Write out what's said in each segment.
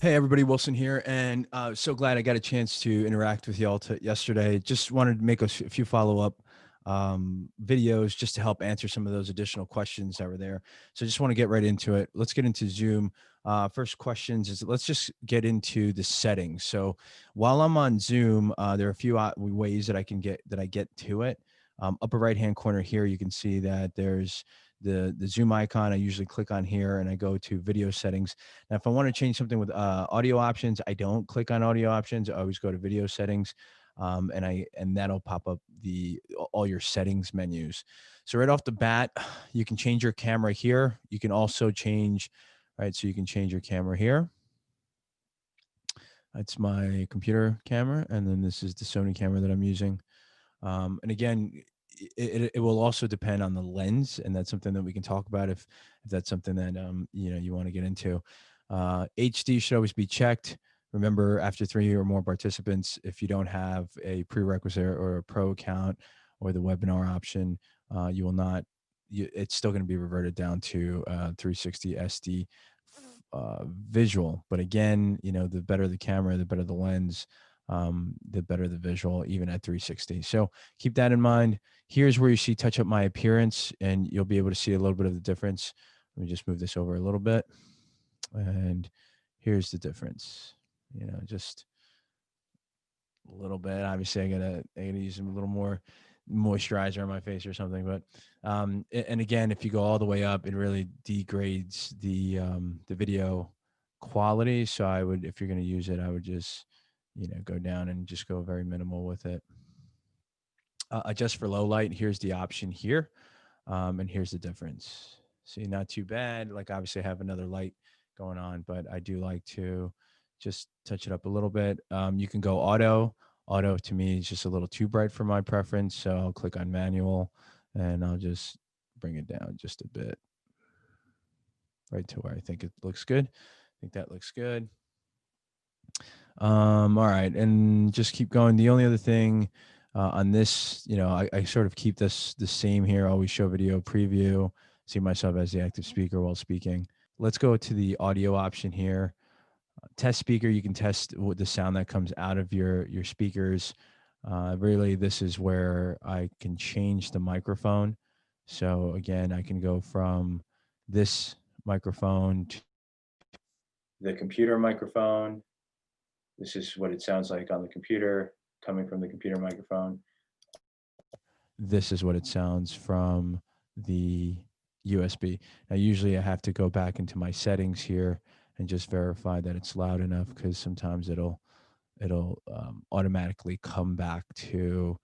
Hey everybody, Wilson here, and so glad I got a chance to interact with y'all yesterday. Just wanted to make a few follow-up videos just to help answer some of those additional questions that were there. So just want to get right into it. Let's get into Zoom. First questions is let's just get into the settings. So while I'm on Zoom, there are a few ways that I get to it. Upper right hand corner here, you can see that there's the Zoom icon. I usually click on here and I go to video settings. Now, if I want to change something with audio options, I don't click on audio options. I always go to video settings, and that'll pop up all your settings menus. So right off the bat, you can change your camera here. You can also change, right? So you can change your camera here. That's my computer camera, and then this is the Sony camera that I'm using. And again, it will also depend on the lens, and that's something that we can talk about if that's something that you want to get into. HD should always be checked. Remember, after 3 or more participants, if you don't have a prerequisite or a pro account or the webinar option, you will not. It's still going to be reverted down to 360 SD visual. But again, the better the camera, the better the lens, the better the visual, even at 360. So keep that in mind. Here's where you see touch up my appearance, and you'll be able to see a little bit of the difference. Let me just move this over a little bit. And here's the difference, just a little bit. Obviously I gotta use a little more moisturizer on my face or something, but and again, if you go all the way up, it really degrades the video quality. So I would, if you're going to use it, I would just go down and just go very minimal with it. Adjust for low light. Here's the option here, and here's the difference. See, not too bad. Like, obviously I have another light going on, but I do like to just touch it up a little bit. You can go auto. Auto to me is just a little too bright for my preference, so I'll click on manual and I'll just bring it down just a bit, right to where I think it looks good. I think that looks good. All right, and just keep going. The only other thing on this, I sort of keep this the same here. Always show video preview, see myself as the active speaker while speaking. Let's go to the audio option here. Test speaker, you can test the sound that comes out of your speakers. Really, this is where I can change the microphone. So again, I can go from this microphone to the computer microphone. This is what it sounds like on the computer, coming from the computer microphone. This is what it sounds from the USB. Now, usually I have to go back into my settings here and just verify that it's loud enough, because sometimes it'll automatically come back to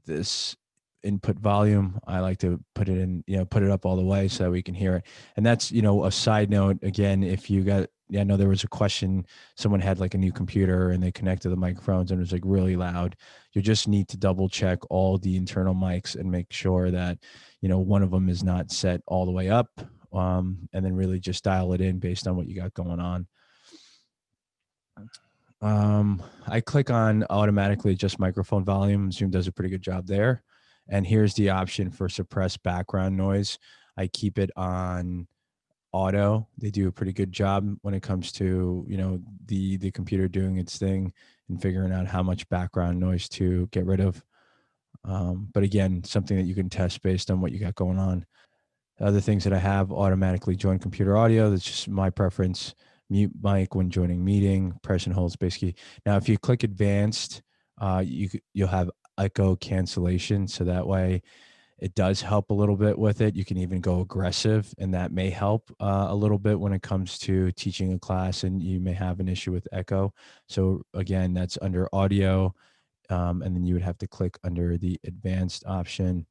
this input volume. I like to put it in, put it up all the way so that we can hear it. And that's, a side note. Again, if you got, I know there was a question, someone had like a new computer and they connected the microphones and it was like really loud. You just need to double check all the internal mics and make sure that, one of them is not set all the way up. And then really just dial it in based on what you got going on. I click on automatically adjust microphone volume. Zoom does a pretty good job there. And here's the option for suppress background noise. I keep it on auto. They do a pretty good job when it comes to, the computer doing its thing and figuring out how much background noise to get rid of. But again, something that you can test based on what you got going on. Other things that I have: automatically join computer audio. That's just my preference. Mute mic when joining meeting, press and holds basically. Now, if you click advanced, you'll have echo cancellation. So that way it does help a little bit with it. You can even go aggressive, and that may help a little bit when it comes to teaching a class and you may have an issue with echo. So again, that's under audio. And then you would have to click under the advanced option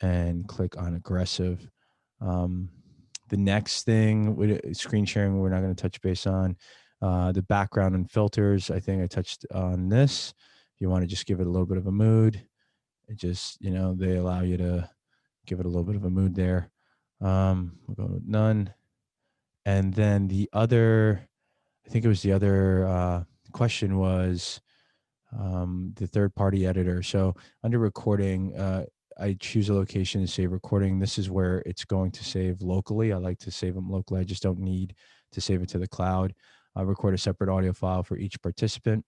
and click on aggressive. The next thing with screen sharing, we're not going to touch base on. The background and filters, I think I touched on this. If you want to just give it a little bit of a mood, it just, they allow you to give it a little bit of a mood there. We'll go with none. And then the other, I think it was the other question was the third-party editor. So under recording, I choose a location to save recording. This is where it's going to save locally. I like to save them locally. I just don't need to save it to the cloud. I record a separate audio file for each participant,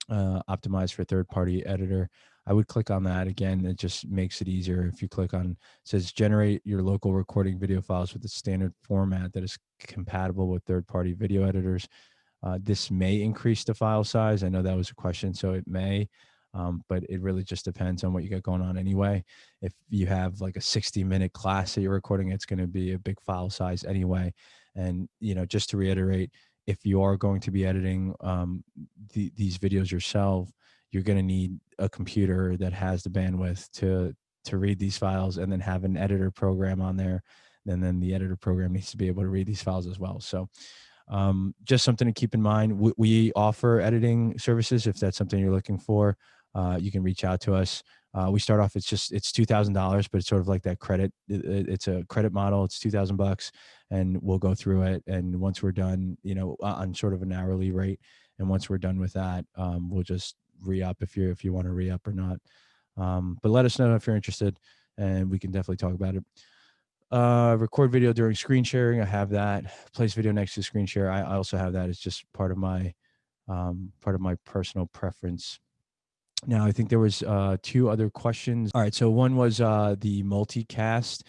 optimized for third-party editor. I would click on that. Again, it just makes it easier. If you click on, it says generate your local recording video files with the standard format that is compatible with third-party video editors. This may increase the file size. I know that was a question, so it may, but it really just depends on what you got going on anyway. If you have like a 60-minute class that you're recording, it's going to be a big file size anyway. And, just to reiterate, if you are going to be editing these videos yourself, you're going to need a computer that has the bandwidth to read these files, and then have an editor program on there. And then the editor program needs to be able to read these files as well. So just something to keep in mind. We offer editing services. If that's something you're looking for, you can reach out to us. We start off, it's $2,000, but it's sort of like that credit. It's a credit model. It's $2,000, and we'll go through it. And once we're done, on sort of an hourly rate. And once we're done with that, we'll just re-up if you want to re-up or not. But let us know if you're interested, and we can definitely talk about it. Record video during screen sharing. I have that. Place video next to screen share. I also have that. It's just part of my personal preference. Now, I think there was 2 other questions. All right. So one was the multicast.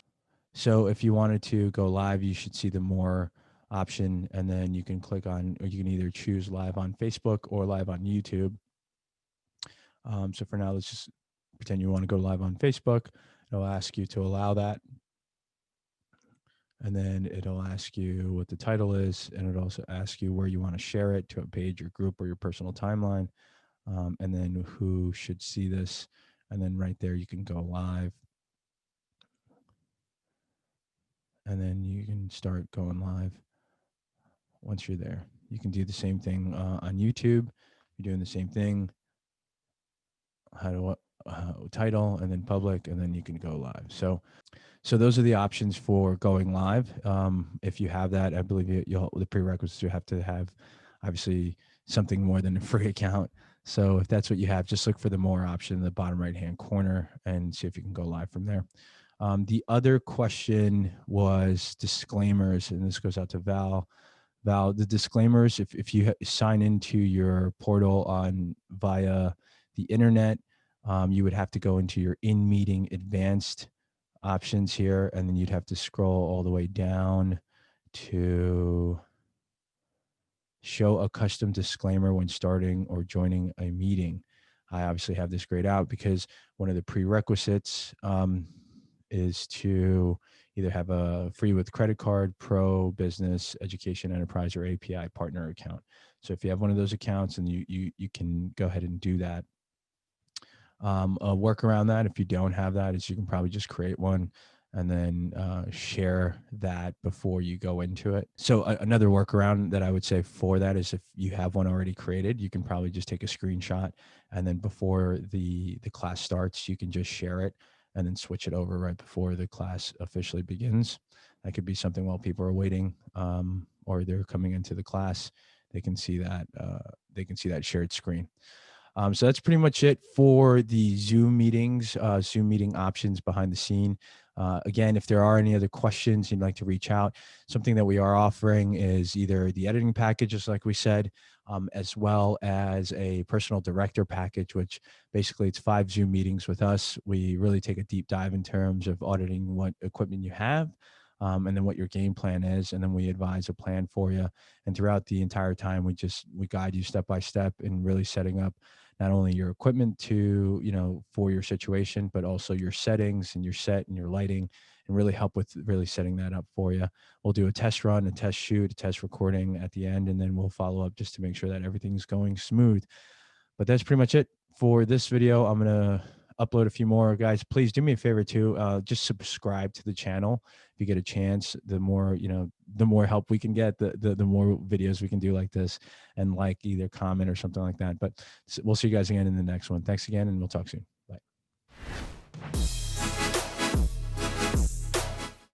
So if you wanted to go live, you should see the more option, and then you can click on, or you can either choose live on Facebook or live on YouTube. So for now, let's just pretend you want to go live on Facebook. It'll ask you to allow that. And then it'll ask you what the title is, and it'll also ask you where you want to share it, to a page, your group, or your personal timeline, and then who should see this. And then right there, you can go live. And then you can start going live once you're there. You can do the same thing on YouTube. You're doing the same thing. Title, and then public, and then you can go live. So those are the options for going live. If you have that, I believe the prerequisites, you have to have obviously something more than a free account. So if that's what you have, just look for the more option in the bottom right-hand corner and see if you can go live from there. The other question was disclaimers, and this goes out to Val. Val, the disclaimers, if you sign into your portal via the internet, you would have to go into your in-meeting advanced options here, and then you'd have to scroll all the way down to show a custom disclaimer when starting or joining a meeting. I obviously have this grayed out because one of the prerequisites is to either have a free with credit card, pro, business, education, enterprise, or API partner account. So if you have one of those accounts, and you can go ahead and do that. A workaround that, if you don't have that, is you can probably just create one and then share that before you go into it. So another workaround that I would say for that is, if you have one already created, you can probably just take a screenshot, and then before the class starts, you can just share it and then switch it over right before the class officially begins. That could be something while people are waiting, or they're coming into the class, they can see that shared screen. So that's pretty much it for the Zoom meetings, Zoom meeting options behind the scene. Again, if there are any other questions you'd like to reach out, something that we are offering is either the editing packages, like we said, as well as a personal director package, which basically it's 5 Zoom meetings with us. We really take a deep dive in terms of auditing what equipment you have, and then what your game plan is, and then we advise a plan for you. And throughout the entire time, we guide you step by step in really setting up not only your equipment for your situation, but also your settings and your set and your lighting, and really help with really setting that up for you. We'll do a test run, a test shoot, a test recording at the end, and then we'll follow up just to make sure that everything's going smooth. But that's pretty much it for this video. I'm going to upload a few more. Guys, please do me a favor too. Just subscribe to the channel if you get a chance. The more help we can get, the more videos we can do like this, and either comment or something like that. But we'll see you guys again in the next one. Thanks again, and we'll talk soon. Bye.